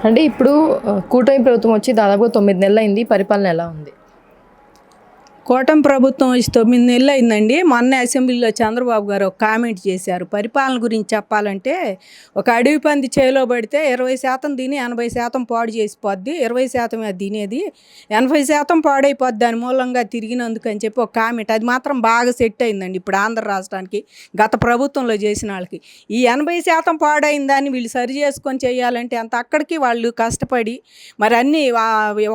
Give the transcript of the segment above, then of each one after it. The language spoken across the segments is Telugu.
అంటే ఇప్పుడు కూటమి ప్రభుత్వం వచ్చి దాదాపుగా 9 నెలలైంది. పరిపాలన ఎలా ఉంది? కూటమి ప్రభుత్వం వచ్చి 9 నెలలు అయిందండి. మొన్న అసెంబ్లీలో చంద్రబాబు గారు ఒక కామెంట్ చేశారు. పరిపాలన గురించి చెప్పాలంటే, ఒక అడవి పంది చేలో పడితే 20% తిని 80% పాడు చేసిపోద్ది. 20% అది తినేది, 80% పాడైపోద్ది దాని మూలంగా తిరిగినందుకు అని చెప్పి ఒక కామెంట్. అది మాత్రం బాగా సెట్ అయిందండి ఇప్పుడు ఆంధ్ర రాష్ట్రానికి, గత ప్రభుత్వంలో చేసిన వాళ్ళకి. ఈ 80% పాడైన దాన్ని వీళ్ళు సరి చేసుకొని చేయాలంటే అంత అక్కడికి వాళ్ళు కష్టపడి మరి అన్నీ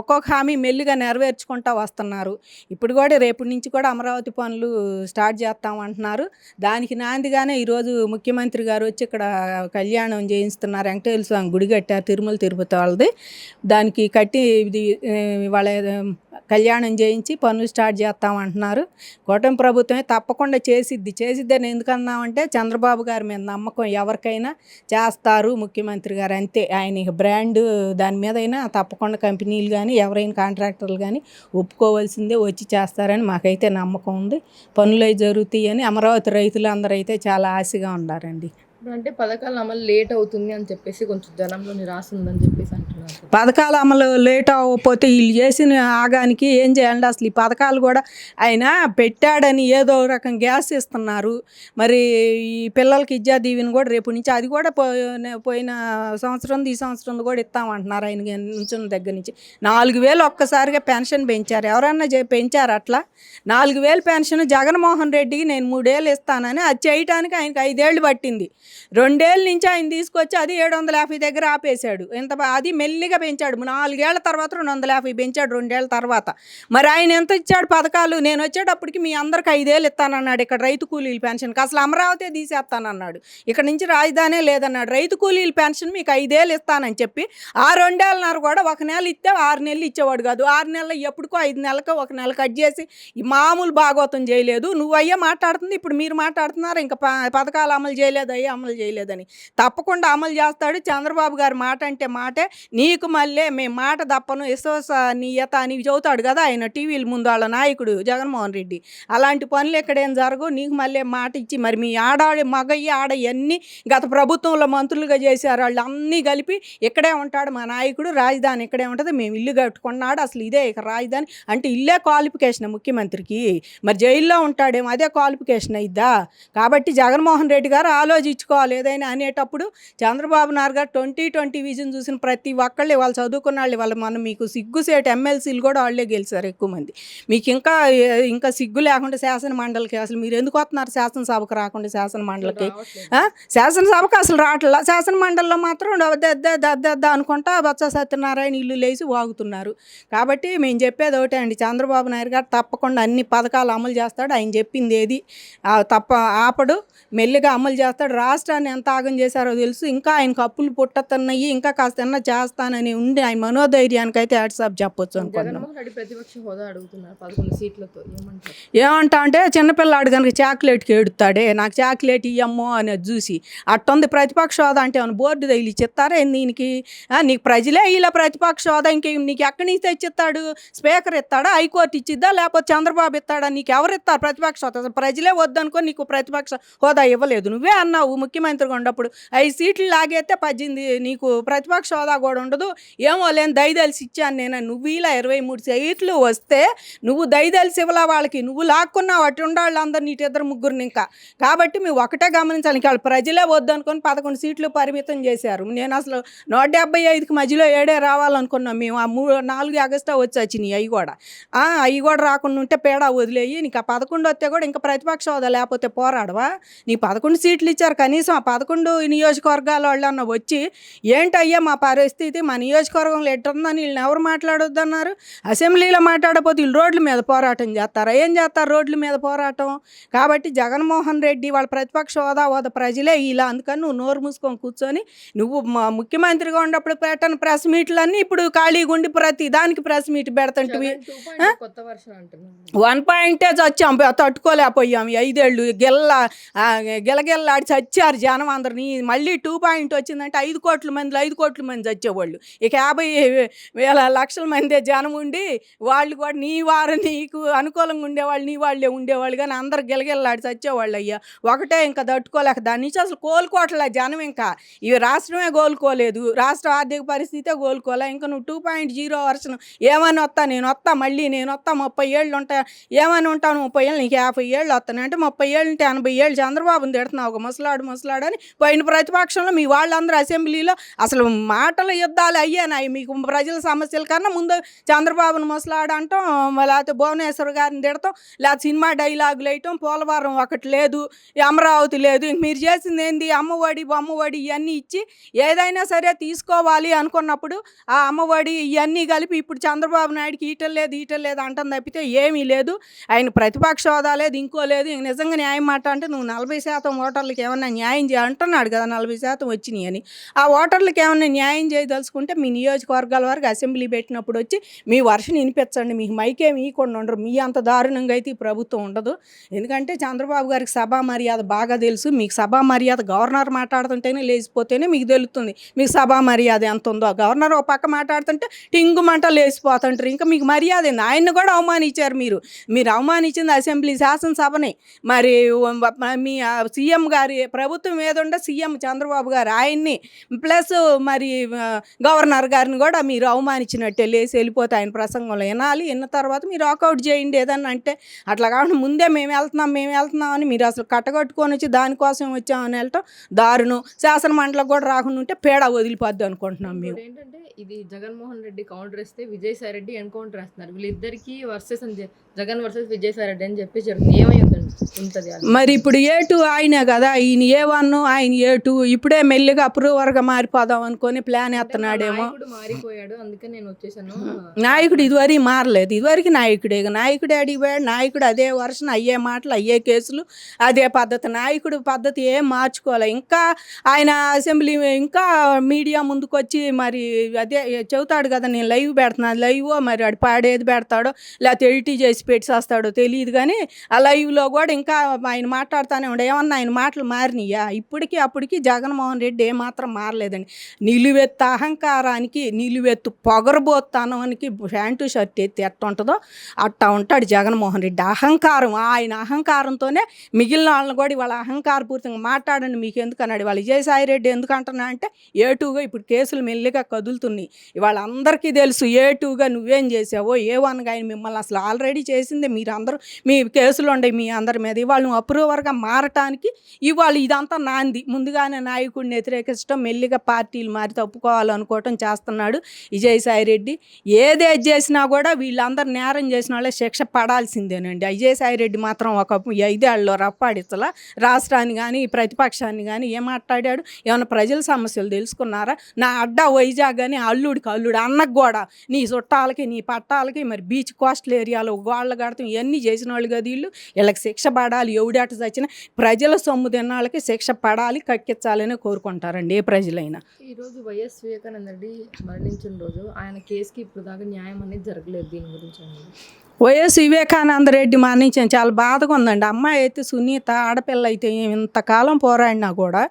ఒక్కొక్క హామీ మెల్లిగా నెరవేర్చుకుంటూ వస్తున్నారు. ఇప్పుడు కూడా రేపటి నుంచి కూడా అమరావతి పనులు స్టార్ట్ చేస్తామంటున్నారు. దానికి నాందిగానే ఈరోజు ముఖ్యమంత్రి గారు వచ్చి ఇక్కడ కళ్యాణం చేయిస్తున్నారు. వెంకటేశ్వర స్వామి గుడి కట్టారు తిరుమల తిరుపతి వాళ్ళది. దానికి కట్టి ఇది వాళ్ళ కళ్యాణం చేయించి పనులు స్టార్ట్ చేస్తామంటున్నారు. కూటమి ప్రభుత్వమే తప్పకుండా చేసిద్దని ఎందుకన్నామంటే చంద్రబాబు గారి మీద నమ్మకం, ఎవరికైనా చేస్తారు ముఖ్యమంత్రి గారు అంతే. ఆయన బ్రాండ్ దాని మీద అయినా తప్పకుండా కంపెనీలు కానీ ఎవరైనా కాంట్రాక్టర్లు కానీ ఒప్పుకోవాల్సిందే, వచ్చి చేస్తారని మాకైతే నమ్మకం ఉంది. పనులు అవి జరుగుతాయని అమరావతి రైతులు అందరూ అయితే చాలా ఆశగా ఉన్నారండి. అంటే పథకాల అమలు లేట్ అవుతుంది అని చెప్పేసి కొంచెం జనంలో నిరాశ ఉందని చెప్పేసి అంటున్నారు. పథకాల అమలు లేట్ అవ్వకపోతే వీళ్ళు చేసిన ఆగానికి ఏం చేయాలంటే అసలు ఈ పథకాలు కూడా ఆయన పెట్టాడని ఏదో రకం గ్యాస్ ఇస్తున్నారు. మరి ఈ పిల్లలకి విద్యా దీవెన కూడా రేపు నుంచి అది కూడా పోయిన సంవత్సరం ఈ సంవత్సరం కూడా ఇస్తామంటున్నారు. ఆయన నుంచిన దగ్గర నుంచి 4,000 ఒక్కసారిగా పెన్షన్ పెంచారు. ఎవరన్నా పెంచారు అట్లా? 4,000 పెన్షన్ జగన్మోహన్ రెడ్డికి నేను 3 ఏళ్ళు ఇస్తానని అది చేయడానికి ఆయనకి 5 ఏళ్ళు పట్టింది. 2 ఏళ్ళ నుంచి ఆయన తీసుకొచ్చి అది 750 దగ్గర ఆపేశాడు. అది మెల్లిగా పెంచాడు. 4 ఏళ్ల తర్వాత 250 పెంచాడు 2 ఏళ్ల తర్వాత. మరి ఆయన ఎంత ఇచ్చాడు పథకాలు? నేను వచ్చేటప్పటికి మీ అందరికి 5 ఏళ్ళు ఇస్తానన్నాడు. ఇక్కడ రైతు కూలీల పెన్షన్కి అసలు అమరావతి తీసేస్తానన్నాడు. ఇక్కడ నుంచి రాజధానే లేదన్నాడు. రైతు కూలీల పెన్షన్ మీకు 5 ఏళ్ళు ఇస్తానని చెప్పి ఆ 2 ఏళ్ళన్నర కూడా 1 నెల ఇస్తే 6 నెలలు ఇచ్చేవాడు కాదు. 6 నెలలు ఎప్పుడుకో 5 నెలలకు 1 నెల కట్ చేసి ఈ మామూలు భాగవతం చేయలేదు. నువ్వు అయ్యే మాట్లాడుతుంది, ఇప్పుడు మీరు మాట్లాడుతున్నారు ఇంకా పథకాలు అమలు చేయలేదు, అమలు చేయలేదని. తప్పకుండా అమలు చేస్తాడు. చంద్రబాబు గారి మాట అంటే మాటే. నీకు మళ్ళీ మేము మాట తప్పను, విశ్వసనీయత అని చెబుతాడు కదా ఆయన టీవీల ముందు వాళ్ళ నాయకుడు జగన్మోహన్ రెడ్డి. అలాంటి పనులు ఎక్కడేం జరగవు. నీకు మళ్ళీ మాట ఇచ్చి మరి మీ మగయ్య ఆడయ్యన్నీ గత ప్రభుత్వంలో మంత్రులుగా చేశారు. వాళ్ళు అన్నీ కలిపి ఇక్కడే ఉంటాడు మా నాయకుడు, రాజధాని ఇక్కడే ఉంటుంది, మేము ఇల్లు కట్టుకున్నాడు, అసలు ఇదే ఇక రాజధాని అంటే ఇల్లే క్వాలిఫికేషన్ ముఖ్యమంత్రికి. మరి జైల్లో ఉంటాడేమో అదే క్వాలిఫికేషన్ అయిద్దా? కాబట్టి జగన్మోహన్ రెడ్డి గారు ఆలోచించుకోవాలి ఏదైనా అనేటప్పుడు. చంద్రబాబు నాయుడు గారు 2020 విజన్ చూసిన ప్రతి ఒక్కళ్ళే వాళ్ళు చదువుకున్న వాళ్ళు మనం మీకు సిగ్గుసేటు ఎమ్మెల్సీలు కూడా వాళ్ళే గెలిచారు ఎక్కువ మంది. మీకు ఇంకా సిగ్గు లేకుండా శాసన మండలికి అసలు మీరు ఎందుకు వస్తున్నారు? శాసనసభకు రాకుండా శాసన మండలికి, శాసనసభకు అసలు రావట్లా. శాసన మండలిలో మాత్రం అనుకుంటా బొత్స సత్యనారాయణ ఇల్లు లేచి వాగుతున్నారు. కాబట్టి మేము చెప్పేది ఒకటే అండి, చంద్రబాబు నాయుడు గారు తప్పకుండా అన్ని పథకాలు అమలు చేస్తాడు. ఆయన చెప్పింది ఏది ఆపడు, మెల్లిగా అమలు చేస్తాడు. రాష్ట్రాన్ని ఎంత ఆగం చేశారో తెలుసు. ఇంకా ఆయనకు అప్పులు పుట్టతున్నాయి, ఇంకా కాస్త చేస్తానని ఉండి ఆయన మనోధైర్యానికి అయితే హ్యాట్సాప్ చెప్పొచ్చు అనుకుంటున్నాం. ప్రతిపక్ష హోదా అడుగుతున్నారు 11 సీట్లతో. ఏమంటా అంటే చిన్నపిల్లాడు కనుక చాక్లెట్కి ఏడుతాడే, నాకు చాక్లెట్ ఇయ్యమ్మో అనేది చూసి అట్టుంది ప్రతిపక్ష హోదా అంటే ఏమైనా బోర్డు తగిలి చెప్తారా దీనికి? నీకు ప్రజలే ఇలా ప్రతిపక్ష హోదా ఇంకే నీకు ఎక్కడి నుంచి తెచ్చిస్తాడు? స్పీకర్ ఇస్తాడా? హైకోర్టు ఇచ్చిద్దా? లేకపోతే చంద్రబాబు ఇస్తాడా? నీకు ఎవరు ఇస్తారు ప్రతిపక్ష హోదా? ప్రజలే వద్దనుకో నీకు ప్రతిపక్ష హోదా ఇవ్వలేదు. నువ్వే అన్నావు ముఖ్యమంత్రిగా ఉన్నప్పుడు 5 సీట్లు లాగైతే 18 నీకు ప్రతిపక్ష హోదా కూడా ఉండదు. ఏమో లేని దయదలిసి ఇచ్చాను నేను. నువ్వు ఇలా 23 సీట్లు వస్తే నువ్వు దయదలిసి ఇవ్వలా వాళ్ళకి, నువ్వు లాక్కున్నావు అటు ఉండాళ్ళు అందరు నీటి 2-3 ఇంకా. కాబట్టి మేము ఒకటే గమనించాలి, వాళ్ళు ప్రజలే వద్దనుకొని 11 సీట్లు పరిమితం చేశారు. నేను అసలు 175కి మధ్యలో 7 రావాలనుకున్నాం మేము. ఆ 4 ఆగస్టు వచ్చినాయి. అవి కూడా రాకుండా ఉంటే పేడా వదిలేయి. నీకు ఆ 11 వస్తే కూడా ఇంకా ప్రతిపక్ష హోదా లేకపోతే పోరాడవా? నీ 11 సీట్లు ఇచ్చారు, కనీసం ఆ 11 నియోజకవర్గాల వాళ్ళన్న వచ్చి ఏంటయ్యా మా పరిస్థితి, మా నియోజకవర్గంలో ఎట్టుందని వీళ్ళని ఎవరు మాట్లాడొద్దన్నారు? అసెంబ్లీలో మాట్లాడకపోతే వీళ్ళు రోడ్ల మీద పోరాటం చేస్తారా? ఏం చేస్తారు రోడ్ల మీద పోరాటం? కాబట్టి జగన్మోహన్ రెడ్డి వాళ్ళ ప్రతిపక్ష హోదా ప్రజలే ఇలా, అందుకని నువ్వు నోరు మూసుకొని కూర్చొని నువ్వు ముఖ్యమంత్రిగా ఉన్నప్పుడు పెట్టని ప్రెస్ మీట్లన్నీ ఇప్పుడు ఖాళీగా ఉండి ప్రతి దానికి ప్రెస్ మీట్ పెడతంటివి. 1 పాయింటే వచ్చాం, తట్టుకోలేకపోయాం. 5 ఏళ్ళు గిలగిల్లాడి చచ్చాం. పిలిచారు జనం అందరినీ. మళ్ళీ 2 పాయింట్ వచ్చిందంటే 5 కోట్ల మంది చచ్చేవాళ్ళు. ఇక 50,000 లక్షల మందే జనం ఉండి వాళ్ళు కూడా నీకు అనుకూలంగా ఉండేవాళ్ళు నీ వాళ్ళే ఉండేవాళ్ళు, కానీ అందరు గిలగిల్లాడి చచ్చేవాళ్ళు అయ్యా. ఒకటే ఇంకా తట్టుకోలేక దాని నుంచి అసలు కోలుకోవట్లే జనం. ఇంకా ఇవి రాష్ట్రమే కోలుకోలేదు, రాష్ట్ర ఆర్థిక పరిస్థితే కోలుకోలే. ఇంకా నువ్వు 2.0 వర్షన్ ఏమని వస్తా, నేను వస్తా, మళ్ళీ నేను వస్తా, 30 ఏళ్ళు ఉంటా, ఏమని ఉంటాను 30 ఏళ్ళు, నీకు 50 ఏళ్ళు వస్తాను అంటే 30 ఏళ్ళు అంటే 80 ఏళ్ళు చంద్రబాబుని తిడుతున్నావు ఒక ముసలాడు అని. పోయిన ప్రతిపక్షంలో మీ వాళ్ళందరూ అసెంబ్లీలో అసలు మాటల యుద్ధాలు అయ్యానాయి. మీకు ప్రజల సమస్యల కన్నా ముందు చంద్రబాబును ముసలాడు అంటాం, లేకపోతే భువనేశ్వర్ గారిని తిడతాం, లేకపోతే సినిమా డైలాగులు వేయటం, పోలవరం ఒకటి లేదు, అమరావతి లేదు. ఇంక మీరు చేసింది ఏంది? అమ్మఒడి బొమ్మఒడి ఇవన్నీ ఇచ్చి ఏదైనా సరే తీసుకోవాలి అనుకున్నప్పుడు ఆ అమ్మఒడి ఇవన్నీ కలిపి ఇప్పుడు చంద్రబాబు నాయుడుకి ఈటలు లేదు అంటాం తప్పితే ఏమీ లేదు. ఆయన ప్రతిపక్ష హోదా లేదు, ఇంకో లేదు. ఇంక నిజంగా న్యాయం మాట అంటే నువ్వు 40% ఓటర్లకు ఏమన్నా న్యాయం అంటున్నాడు కదా, 40% వచ్చినాయి అని. ఆ ఓటర్లకు ఏమన్నా న్యాయం చేయదలుచుకుంటే మీ నియోజకవర్గాల వరకు అసెంబ్లీ పెట్టినప్పుడు వచ్చి మీ వర్షం వినిపించండి. మీకు మైకేమి ఇవ్వకుండా ఉండరు. మీ అంత దారుణంగా అయితే ఈ ప్రభుత్వం ఉండదు. ఎందుకంటే చంద్రబాబు గారికి సభా మర్యాద బాగా తెలుసు. మీకు సభా మర్యాద గవర్నర్ మాట్లాడుతుంటేనే లేచిపోతేనే మీకు తెలుస్తుంది మీకు సభా మర్యాద ఎంత ఉందో. గవర్నర్ ఒక పక్క మాట్లాడుతుంటే టింగుమంట లేచిపోతుంటారు. ఇంకా మీకు మర్యాద ఏంది? ఆయన్ని కూడా అవమానించారు మీరు అవమానించింది అసెంబ్లీ శాసనసభని. మరి మీ సీఎం గారి ప్రభుత్వం ఏదుండే సీఎం చంద్రబాబు గారు ఆయన్ని ప్లస్ మరి గవర్నర్ గారిని కూడా మీరు అవమానించినట్టే. లేచి వెళ్ళిపోతే ఆయన ప్రసంగంలో వినాలి, విన్న తర్వాత మీరు వాకౌట్ చేయండి ఏదన్నా అంటే. అట్లా కాకుండా ముందే మేము వెళ్తున్నాం అని మీరు అసలు కట్టగట్టుకొని వచ్చి దానికోసం వచ్చామని వెళ్ళటం దారుణం. శాసన మండలికి కూడా రాకుండా ఉంటే పేడ వదిలిపోద్ది అనుకుంటున్నాం మేము. ఏంటంటే ఇది జగన్మోహన్ రెడ్డి కౌంటర్ ఇస్తే విజయసాయి రెడ్డి ఎన్కౌంటర్ వేస్తున్నారు. వీళ్ళిద్దరికి వర్సెస్ జగన్ వర్సెస్ విజయసాయి రెడ్డి అని చెప్పి ఏమైందండి ఉంటుంది మరి ఇప్పుడు A2 ఆయనే కదా, ఈయన A1 ఆయన A2. ఇప్పుడే మెల్లిగా అప్రూవర్గా మారిపోదాం అనుకొని ప్లాన్ వేస్తున్నాడేమో. మారిపోయాడు, అందుకే నేను వచ్చేసాను. నాయకుడు ఇదివరకు మారలేదు. ఇదివరకు నాయకుడే అడిగిపోయాడు. నాయకుడు అదే వర్షన్, అయ్యే మాటలు, అయ్యే కేసులు, అదే పద్ధతి. నాయకుడు పద్ధతి ఏం మార్చుకోవాలి. ఇంకా ఆయన అసెంబ్లీ ఇంకా మీడియా ముందుకు వచ్చి మరి అదే చెబుతాడు కదా, నేను లైవ్ పెడుతున్నాను. లైవ్ మరి వాడు పాడేది పెడతాడో లేకపోతే ఎడిట్ చేసి పెట్టేస్తాడో తెలియదు, కానీ ఆ లైవ్లో కూడా ఇంకా ఆయన మాట్లాడుతూనే ఉండే. ఏమన్నా ఆయన మాటలు మారినాయా? అప్పటికి జగన్మోహన్ రెడ్డి ఏమాత్రం మారలేదండి. నిలువెత్తు అహంకారానికి, నిలువెత్తు పొగరబోత్తనానికి ప్యాంటు షర్ట్ ఎత్తి ఎట్ట ఉంటుందో అట్టా ఉంటాడు జగన్మోహన్ రెడ్డి. అహంకారం, ఆయన అహంకారంతోనే మిగిలిన వాళ్ళని కూడా ఇవాళ అహంకారపూరితంగా మాట్లాడండి మీకు ఎందుకు అన్నాడు. ఇవాళ విజయసాయి రెడ్డి ఎందుకు అంటున్నా అంటే A2గా ఇప్పుడు కేసులు మెల్లిగా కదులుతున్నాయి. ఇవాళ అందరికీ తెలుసు A2గా నువ్వేం చేసావో. A1గా ఆయన మిమ్మల్ని అసలు ఆల్రెడీ చేసిందే. మీరు అందరూ మీ కేసులు ఉండే మీ అందరి మీద. ఇవాళ నువ్వు అప్రూవర్గా మారటానికి ఇవాళ ఇదంతా నాంది. ముందుగానే నాయకుడిని వ్యతిరేకించడం, మెల్లిగా పార్టీలు మారి తప్పుకోవాలనుకోవటం చేస్తున్నాడు విజయసాయి రెడ్డి. ఏదేది చేసినా కూడా వీళ్ళందరూ నేరం చేసిన వాళ్ళే శిక్ష పడాల్సిందేనండి. విజయసాయి రెడ్డి మాత్రం ఒక 5 ఏళ్ళలో రప్పాడిచ్చలా రాష్ట్రాన్ని కానీ ప్రతిపక్షాన్ని కానీ. ఏం మాట్లాడాడు? ఏమైనా ప్రజల సమస్యలు తెలుసుకున్నారా? నా అడ్డా వైజాగ్ అని అల్లుడికి అన్నకు కూడా నీ చుట్టాలకి నీ పట్టాలకి మరి బీచ్ కోస్టల్ ఏరియాలో గోళ్ళ కడతాం ఇవన్నీ చేసిన వాళ్ళు కదా వీళ్ళు. వీళ్ళకి శిక్ష పడాలి. ఎవడాట చచ్చిన ప్రజల సొమ్ము తిన్న వాళ్ళకి శిక్ష పడాలి, కక్కించాలని కోరుకుంటారండి ఏ ప్రజలైనా. ఈరోజు వైఎస్ వివేకానంద రెడ్డి మరణించిన రోజు ఆయన కేసుకి ఇప్పుడు దాకా న్యాయం అనేది జరగలేదు. దీని గురించి వైఎస్ వివేకానంద రెడ్డి మరణించిన చాలా బాధగా ఉందండి. అమ్మాయి అయితే సునీత ఆడపిల్ల అయితే ఇంతకాలం పోరాడినా కూడా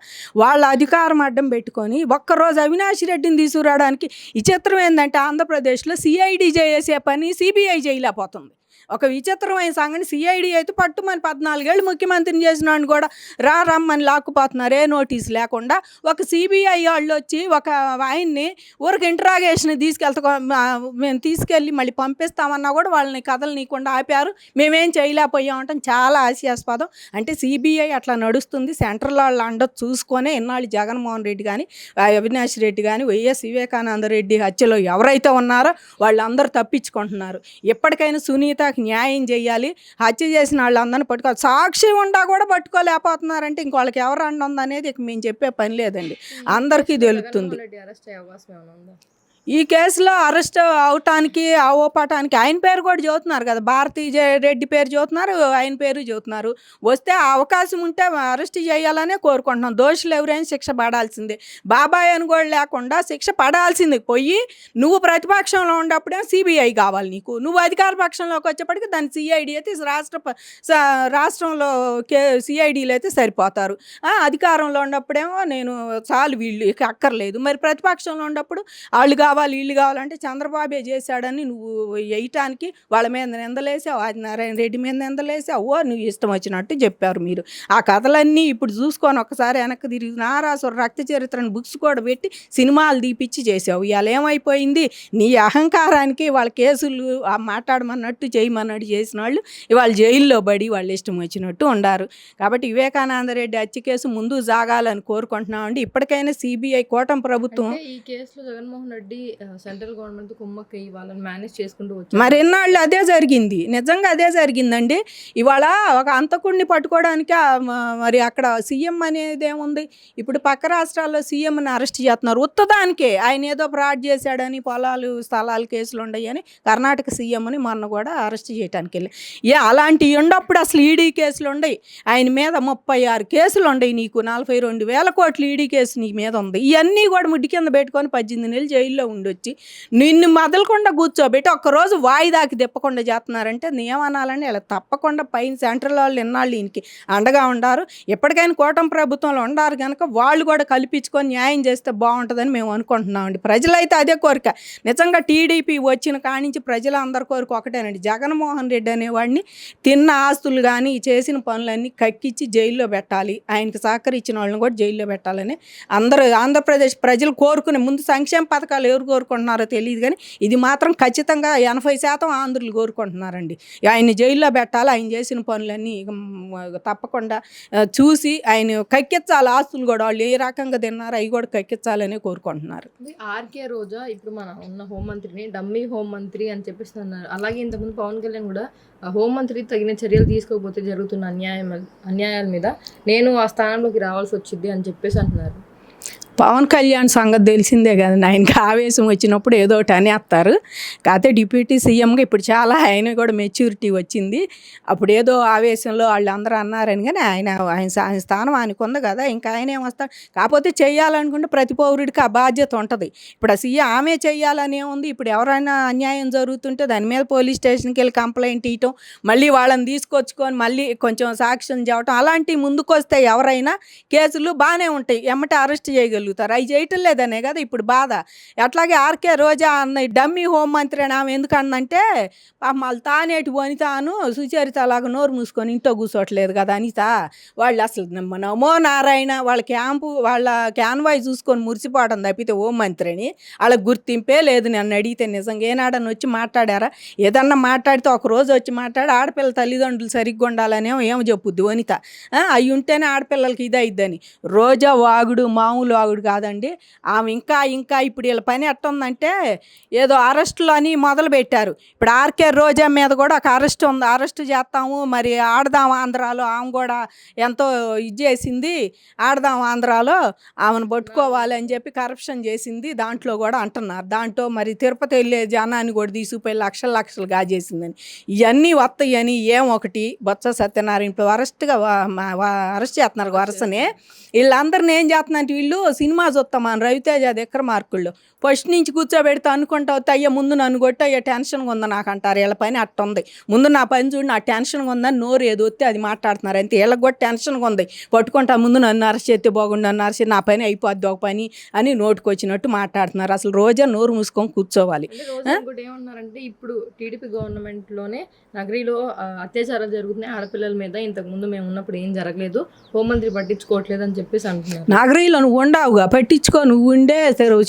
వాళ్ళ అధికారం అడ్డం పెట్టుకొని ఒక్కరోజు అవినాష్ రెడ్డిని తీసుకురావడానికి. ఈ చిత్రం ఏంటంటే ఆంధ్రప్రదేశ్లో CID చేసే పని CBI చేయలేకపోతుంది. ఒక విచిత్రమైన సంగతి. CID అయితే పట్టుమని 14 ఏళ్ళు ముఖ్యమంత్రిని చేసినాడు కూడా రమ్మని లాక్కుపోతున్నారు ఏ నోటీస్ లేకుండా. ఒక CBI వాళ్ళు వచ్చి ఒక ఆయన్ని ఊరికి ఇంట్రాగేషన్ మేము తీసుకెళ్ళి మళ్ళీ పంపిస్తామన్నా కూడా వాళ్ళని కదలనీయకుండా ఆపారు. మేమేం చేయలేకపోయామంటాం చాలా హాస్యాస్పదం. అంటే CBI అట్లా నడుస్తుంది. సెంట్రల్ వాళ్ళు అండొచ్చు చూసుకొనే ఇన్నాళ్ళు జగన్మోహన్ రెడ్డి కానీ అవినాష్ రెడ్డి కానీ వైఎస్ వివేకానంద రెడ్డి హత్యలో ఎవరైతే ఉన్నారో వాళ్ళందరూ తప్పించుకుంటున్నారు. ఎప్పటికైనా సునీతకి న్యాయం చేయాలి. హత్య చేసిన వాళ్ళందరినీ పట్టుకోవాలి. సాక్షి ఉండా కూడా పట్టుకోలేకపోతున్నారంటే ఇంక వాళ్ళకి ఎవరు అండ ఉందనేది ఇక మేము చెప్పే పని లేదండి. అందరికీ తెలుస్తుంది. ఈ కేసులో అరెస్ట్ అవటానికి అవపటానికి ఆయన పేరు కూడా చెబుతున్నారు కదా, భారతీ రెడ్డి పేరు చెబుతున్నారు, ఆయన పేరు చెబుతున్నారు. వస్తే ఆ అవకాశం ఉంటే అరెస్ట్ చేయాలనే కోరుకుంటున్నాం. దోషులు ఎవరైనా శిక్ష పడాల్సిందే. బాబాయ్ అని కూడా లేకుండా శిక్ష పడాల్సింది. పోయి నువ్వు ప్రతిపక్షంలో ఉన్నప్పుడే సిబిఐ కావాలి నీకు, నువ్వు అధికార పక్షంలోకి వచ్చేప్పటికి దాని సిఐడి అయితే రాష్ట్రంలో సిఐడీలు అయితే సరిపోతారు. అధికారంలో ఉన్నప్పుడేమో నేను చాలు వీళ్ళు ఇక అక్కర్లేదు. మరి ప్రతిపక్షంలో ఉన్నప్పుడు వాళ్ళు కావాలి వీళ్ళు కావాలంటే చంద్రబాబే చేశాడని నువ్వు వేయటానికి వాళ్ళ మీద నిందలేసావు, ఆదినారాయణ రెడ్డి మీద నిందలేసావు, నువ్వు ఇష్టం వచ్చినట్టు చెప్పారు మీరు. ఆ కథలన్నీ ఇప్పుడు చూసుకొని ఒకసారి వెనక్కి తిరిగి నారాసుర రక్త చరిత్రను బుక్స్ కూడా పెట్టి సినిమాలు తీపిచ్చి చేసావు. ఇవాళ ఏమైపోయింది, నీ అహంకారానికి వాళ్ళ కేసులు మాట్లాడమన్నట్టు చేయమన్నట్టు చేసిన వాళ్ళు ఇవాళ జైల్లో పడి వాళ్ళు ఇష్టం వచ్చినట్టు ఉండారు. కాబట్టి వివేకానంద రెడ్డి హత్య కేసు ముందు సాగాలని కోరుకుంటున్నామండి. ఇప్పటికైనా సిబిఐ కూటమి ప్రభుత్వం ఈ కేసులో జగన్మోహన్ రెడ్డి సెంట్రల్ గవర్నమెంట్ కుమ్మక్కయ్యి వాళ్ళని మేనేజ్ చేసుకుంటూ వచ్చారు. మరి ఎన్నాళ్ళు అదే జరిగింది, నిజంగా అదే జరిగిందండి. ఇవాళ ఒక అంతకుడిని పట్టుకోవడానికి మరి అక్కడ సీఎం అనేది ఏముంది, ఇప్పుడు పక్క రాష్ట్రాల్లో సీఎంని అరెస్ట్ చేస్తున్నారు ఉత్తదానికే. ఆయన ఏదో ఫ్రాడ్ చేశాడని పొలాలు స్థలాలు కేసులు ఉన్నాయని కర్ణాటక సీఎంని మొన్న కూడా అరెస్ట్ చేయడానికి వెళ్ళి అలాంటివి ఉండప్పుడు అసలు ఈడీ కేసులు ఉన్నాయి. ఆయన మీద 36 కేసులు ఉన్నాయి. నీకు 42,000 కోట్ల ఈడీ కేసు నీ మీద ఉంది. ఇవన్నీ కూడా ముడ్డి కింద పెట్టుకొని 18 నెలలు జైల్లో ఉండొచ్చి నిన్ను మొదలకుండా కూర్చోబెట్టి ఒక్కరోజు వాయిదాకి తిప్పకుండా చేస్తున్నారంటే నియమనాలని ఇలా తప్పకుండా పైన సెంట్రల్ వాళ్ళు ఎన్నాళ్ళు ఈయనకి అండగా ఉండారు. ఎప్పటికైనా కూటమి ప్రభుత్వంలో ఉండారు కనుక వాళ్ళు కూడా కల్పించుకొని న్యాయం చేస్తే బాగుంటుందని మేము అనుకుంటున్నామండి. ప్రజలైతే అదే కోరిక. నిజంగా టీడీపీ వచ్చిన కానించి ప్రజలందరి కోరిక ఒకటేనండి, జగన్మోహన్ రెడ్డి అనేవాడిని తిన్న ఆస్తులు కానీ చేసిన పనులన్నీ కక్కిచ్చి జైల్లో పెట్టాలి, ఆయనకి సహకరించిన వాళ్ళని కూడా జైల్లో పెట్టాలని అందరూ ఆంధ్రప్రదేశ్ ప్రజలు కోరుకునే ముందు సంక్షేమ పథకాలు ఎవరు కోరుకుంటున్నారో తెలియదు కానీ ఇది మాత్రం ఖచ్చితంగా 80% ఆంధ్రులు కోరుకుంటున్నారండి. ఆయన్ని జైల్లో పెట్టాలి, ఆయన చేసిన పనులన్నీ తప్పకుండా చూసి ఆయన కక్కించాలి. ఆస్తులు కూడా వాళ్ళు ఏ రకంగా తిన్నారో అవి కూడా కక్కించాలని కోరుకుంటున్నారు. ఆర్కే రోజా ఇప్పుడు మన ఉన్న హోంమంత్రిని డమ్మీ హోంమంత్రి అని చెప్పేసి అన్నారు. అలాగే ఇంతకుముందు పవన్ కళ్యాణ్ కూడా హోంమంత్రి తగిన చర్యలు తీసుకోకపోతే జరుగుతున్న అన్యాయాల మీద నేను ఆ స్థానంలోకి రావాల్సి వచ్చింది అని చెప్పేసి అంటున్నారు. పవన్ కళ్యాణ్ సంగతి తెలిసిందే కదా, ఆయనకి ఆవేశం వచ్చినప్పుడు ఏదో ఒకటి అనేస్తారు. కాకపోతే డిప్యూటీ సీఎంగా ఇప్పుడు చాలా ఆయన కూడా మెచ్యూరిటీ వచ్చింది. అప్పుడు ఏదో ఆవేశంలో వాళ్ళు అందరూ అన్నారని కానీ ఆయన స్థానం ఆయనకు ఉంది కదా, ఇంకా ఆయన ఏమొస్తాడు. కాకపోతే చేయాలనుకుంటే ప్రతి పౌరుడికి ఆ బాధ్యత ఉంటుంది. ఇప్పుడు ఆ సీఎం ఆమె చేయాలని ఏముంది, ఇప్పుడు ఎవరైనా అన్యాయం జరుగుతుంటే దాని మీద పోలీస్ స్టేషన్కి వెళ్ళి కంప్లైంట్ ఇవ్వటం, మళ్ళీ వాళ్ళని తీసుకొచ్చుకొని మళ్ళీ కొంచెం సాక్ష్యం చేయటం, అలాంటివి ముందుకు వస్తే ఎవరైనా కేసులు బాగానే ఉంటాయి, ఎమ్మటే అరెస్ట్ చేయగలుగుతారు. అవి చేయటం లేదనే కదా ఇప్పుడు బాధ. అట్లాగే ఆర్కే రోజా అన్న డమ్మీ హోంమంత్రి అని ఆమె ఎందుకన్నంటే వాళ్ళు తానేటి వనితాను సుచరిత అలాగా నోరు మూసుకొని ఇంట్లో కూర్చోట్లేదు కదా అనిత. వాళ్ళు అసలు నమో నారాయణ వాళ్ళ వాళ్ళ క్యాన్వాయ్ చూసుకొని మురిసిపోవడం తప్పితే హోంమంత్రి అని వాళ్ళకి గుర్తింపే లేదు. నన్ను అడిగితే నిజంగా ఏనాడని వచ్చి మాట్లాడారా, ఏదన్నా మాట్లాడితే ఒకరోజు వచ్చి మాట్లాడి ఆడపిల్ల తల్లిదండ్రులు సరిగ్గా ఉండాలనేమో ఏమో చెప్పుద్ది వనిత. అవి ఉంటేనే ఆడపిల్లలకి ఇది అయిద్దని. రోజా వాగుడు మామూలు వాగుడు కాదండి. ఆమె ఇంకా ఇప్పుడు వీళ్ళ పని ఎట్టుందంటే ఏదో అరెస్టులు అని మొదలు పెట్టారు. ఇప్పుడు ఆర్కే రోజా మీద కూడా ఒక అరెస్ట్ ఉంది, అరెస్ట్ చేస్తాము మరి ఆడదాం ఆంధ్రాలో, ఆమె కూడా ఎంతో ఇది చేసింది, ఆడదాం ఆంధ్రాలో ఆమెను పట్టుకోవాలి అని చెప్పి కరప్షన్ చేసింది దాంట్లో కూడా అంటున్నారు. దాంట్లో మరి తిరుపతి వెళ్ళే జనాన్ని కూడా తీసుకుపోయి లక్షలు గాజేసిందని. ఇవన్నీ వస్తాయని ఒకటి బొత్స సత్యనారాయణ ఇప్పుడు అరెస్ట్ చేస్తున్నారు వరుసనే. వీళ్ళందరినీ ఏం చేస్తున్నారంటే వీళ్ళు సినిమా చూస్తాం మన రవితేజ దగ్గర మార్కుల్లో ఫస్ట్ నుంచి కూర్చోబెడితే అనుకుంటా అయ్యా ముందు నన్ను కొట్టి అయ్యా టెన్షన్గా ఉంది నాకు అంటారు. వీళ్ళ పని అట్టుంది, ముందు నా పని చూడు నా టెన్షన్గా ఉందని నోరు ఏదో వస్తే అది మాట్లాడుతున్నారు అంతే. వీళ్ళకి కూడా టెన్షన్గా ఉంది, పట్టుకుంటా ముందు నన్ను అరెస్ట్ చేస్తే బాగుండు, నన్ను అరెస్ట్ నా పని అయిపోద్ది ఒక పని అని నోటుకు వచ్చినట్టు మాట్లాడుతున్నారు. అసలు రోజా నోరు మూసుకొని కూర్చోవాలి. ఏమన్నారంటే ఇప్పుడు టీడీపీ గవర్నమెంట్లోనే నగరీలో అత్యాచారాలు జరుగుతున్నాయి ఆడపిల్లల మీద, ఇంతకుముందు మేము ఉన్నప్పుడు ఏం జరగలేదు, హోంమంత్రి పట్టించుకోవట్లేదు అని చెప్పేసి అంటున్నారు. నగరీలో నువ్వు ఉండవుగా, పట్టించుకో, నువ్వు ఉండే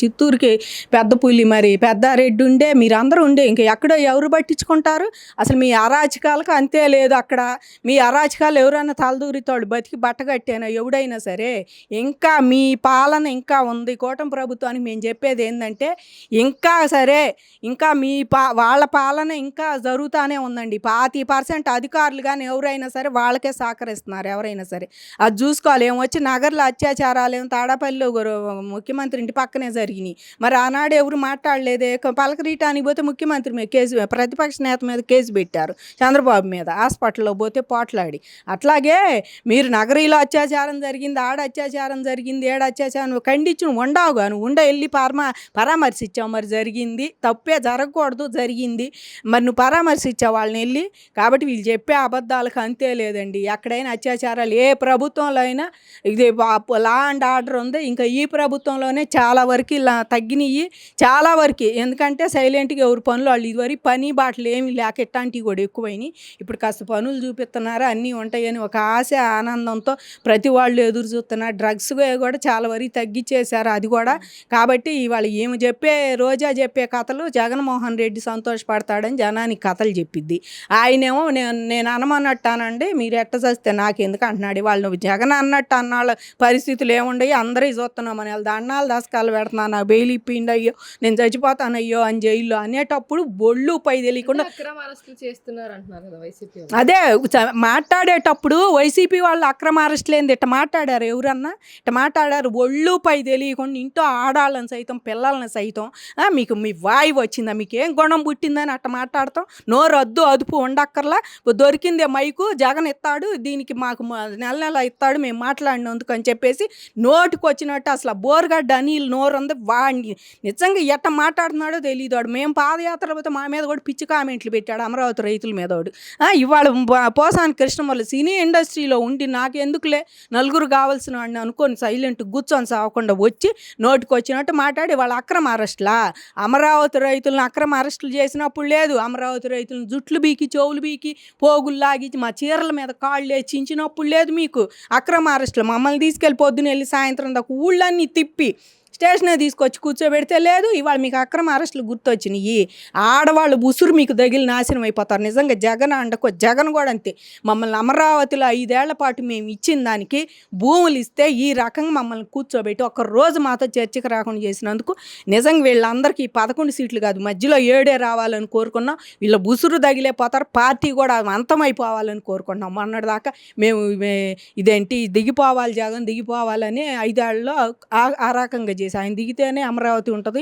చిత్తూరుకి పెద్ద పులి మరి పెద్దారెడ్డి ఉండే, మీరందరూ ఉండే, ఇంకా ఎక్కడో ఎవరు పట్టించుకుంటారు. అసలు మీ అరాచకాలకు అంతే లేదు. అక్కడ మీ అరాచకాలు ఎవరైనా తలదూరితోడు బతికి బట్టగట్టేనా ఎవడైనా సరే. ఇంకా మీ పాలన ఇంకా ఉంది. కూటమి ప్రభుత్వానికి మేము చెప్పేది ఏంటంటే ఇంకా సరే ఇంకా మీ వాళ్ళ పాలన ఇంకా జరుగుతూనే ఉందండి. 50% అధికారులు కానీ ఎవరైనా సరే వాళ్ళకే సహకరిస్తున్నారు ఎవరైనా సరే. అది చూసుకోవాలి. ఏమొచ్చి నగర్లో అత్యాచారాలు తాడపల్లిలో నలుగురు ముఖ్యమంత్రి ఇంటి పక్కనే జరిగినాయి. మరి ఆనాడు ఎవరు మాట్లాడలేదే. పలకరీయటానికి పోతే ముఖ్యమంత్రి మీద కేసు, ప్రతిపక్ష నేత మీద కేసు పెట్టారు, చంద్రబాబు మీద, హాస్పిటల్లో పోతే పోట్లాడి. అట్లాగే మీరు నగరీలో అత్యాచారం జరిగింది, ఆడ అత్యాచారం జరిగింది, ఏడ అత్యాచారం ఖండించి ఉండవుగా, నువ్వు వెళ్ళి పరామర్శించావు. మరి జరిగింది తప్పే, జరగకూడదు, జరిగింది. మరి నువ్వు పరామర్శించావు వాళ్ళని వెళ్ళి. కాబట్టి వీళ్ళు చెప్పే అబద్ధాలకు అంతే లేదండి. ఎక్కడైనా అత్యాచారాలు ఏ ప్రభుత్వంలో అయినా ఇది లా అండ్ ఆర్డర్ ఉంది. ఇంకా ఈ ప్రభుత్వంలోనే చాలా వరకు ఇలా తగ్గినాయి, చాలా వరకు. ఎందుకంటే సైలెంట్గా ఎవరి పనులు వాళ్ళు, ఇదివరకు పని బాటలు ఏమి లేక ఇట్లాంటివి కూడా ఎక్కువైనాయి. ఇప్పుడు కాస్త పనులు చూపిస్తున్నారు, అన్నీ ఉంటాయని ఒక ఆశ ఆనందంతో ప్రతి వాళ్ళు ఎదురు చూస్తున్నారు. డ్రగ్స్ కూడా చాలా వరకు తగ్గించేశారు అది కూడా. కాబట్టి ఇవాళ ఏమి రోజా చెప్పే కథలు జగన్మోహన్ రెడ్డి సంతోషపడతాడని జనానికి కథలు చెప్పిద్ది. ఆయనేమో నేను అనమన్నట్టానండి, మీరు ఎట్ట చేస్తే నాకెందుకు అంటున్నాడు. వాళ్ళు జగన్ అన్నట్టు అన్నాళ్ళ పరిస్థితులు ఏముండయి, అందరూ చూస్తున్నామని వాళ్ళ దండాలు దశకాలు పెడుతున్నా, నాకు బెయిల్ ఇప్పిండి అయ్యో, నేను చచ్చిపోతాను అయ్యో అని జైల్లో అనేటప్పుడు బొళ్ళు పై తెలియకుండా అదే మాట్లాడేటప్పుడు వైసీపీ వాళ్ళు అక్రమ అరెస్టులు ఏంది ఇట్ట మాట్లాడారు. ఎవరన్నా ఇట్ట మాట్లాడారు. ఒళ్ళు పై తెలియకుండా ఇంట్లో ఆడాళ్ళని సైతం పిల్లల్ని సైతం మీకు మీ వాయువు వచ్చిందా, మీకు ఏం గుణం పుట్టిందని అట్ట మాట్లాడతాం. నోరు అదుపు ఉండక్కర్లా, దొరికిందే మైకు జగన్ ఇస్తాడు, దీనికి మాకు నెల నెల ఇస్తాడు, మేము మాట్లాడినందుకు అని చెప్పేసి నోటికి వచ్చినట్టు అసలు బోర్గడ్డ అనిల్ నోరు ఉంది. వాడిని నిజంగా ఎట్ట మాట్లాడుతున్నాడో తెలియదు. వాడు మేము పాదయాత్ర పోతే మా మీద కూడా పిచ్చి కామెంట్లు పెట్టాడు అమరావతి రైతుల మీద. వాడు ఇవాళ పోసాని కృష్ణమల్లి సినీ ఇండస్ట్రీలో ఉండి నాకు ఎందుకులే నలుగురు కావాల్సిన వాడిని అనుకొని సైలెంట్ కూర్చొని సాగకుండా వచ్చి నోటికి వచ్చినట్టు మాట్లాడి వాళ్ళ అక్రమ అరెస్టులా. అమరావతి రైతులను అక్రమ అరెస్టులు చేసినప్పుడు లేదు. అమరావతి రైతులను జుట్లు బీకి, చెవులు బీకి, పోగులు లాగించి మా చీరల మీద కాళ్ళు చించినప్పుడు లేదు మీకు అక్రమ అరెస్టులు. మమ్మల్ని తీసుకెళ్ళి పొద్దున వెళ్ళి సాయంత్రం దాకా ఊళ్ళన్నీ తిప్పి స్టేషనే తీసుకొచ్చి కూర్చోబెడితే లేదు. ఇవాళ మీకు అక్రమ అరెస్టులు గుర్తొచ్చినాయి. ఆడవాళ్ళు ఉసురు మీకు తగిలి నాశనం అయిపోతారు. నిజంగా జగన్ అండకో, జగన్ కూడా అంతే. మమ్మల్ని అమరావతిలో 5 ఏళ్ల పాటు మేము ఇచ్చిన దానికి భూములు ఇస్తే ఈ రకంగా మమ్మల్ని కూర్చోబెట్టి ఒక్కరోజు మాతో చర్చకు రాకుండా చేసినందుకు నిజంగా వీళ్ళందరికీ 11 సీట్లు కాదు, మధ్యలో 7 రావాలని కోరుకున్నాం. వీళ్ళ ఉసురు తగిలే పోతారు. పార్టీ కూడా అంతమైపోవాలని కోరుకుంటున్నాం. మొన్నటిదాకా మేము ఇదేంటి దిగిపోవాలి, జగన్ దిగిపోవాలని 5 ఏళ్ళలో ఆ రకంగా చేసి ఆయన దిగితేనే అమరావతి ఉంటుంది,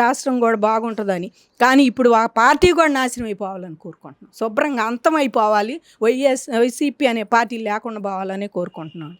రాష్ట్రం కూడా బాగుంటుందని. కానీ ఇప్పుడు ఆ పార్టీ కూడా నాశనం అయిపోవాలని కోరుకుంటున్నాం. శుభ్రంగా అంతమైపోవాలి, వైసీపీ అనే పార్టీ లేకుండా పోవాలని కోరుకుంటున్నాను.